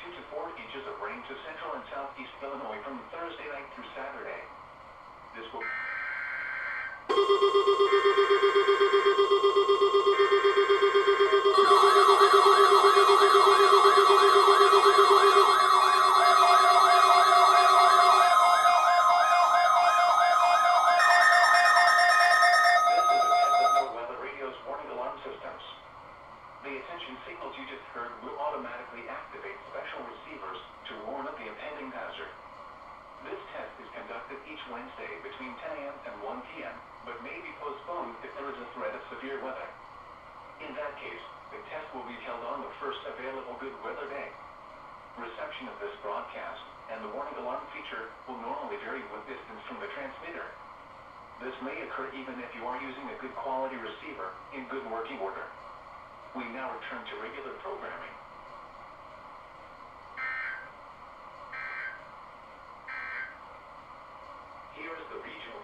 2 to 4 inches of rain to central and southeast Illinois from Thursday night through Saturday. This will... The attention signals you just heard will automatically activate special receivers to warn of the impending hazard. This test is conducted each Wednesday between 10 a.m. and 1 p.m., but may be postponed if there is a threat of severe weather. In that case, the test will be held on the first available good weather day. Reception of this broadcast and the warning alarm feature will normally vary with distance from the transmitter. This may occur even if you are using a good quality receiver in good working order. We now return to regular programming. Here is the regional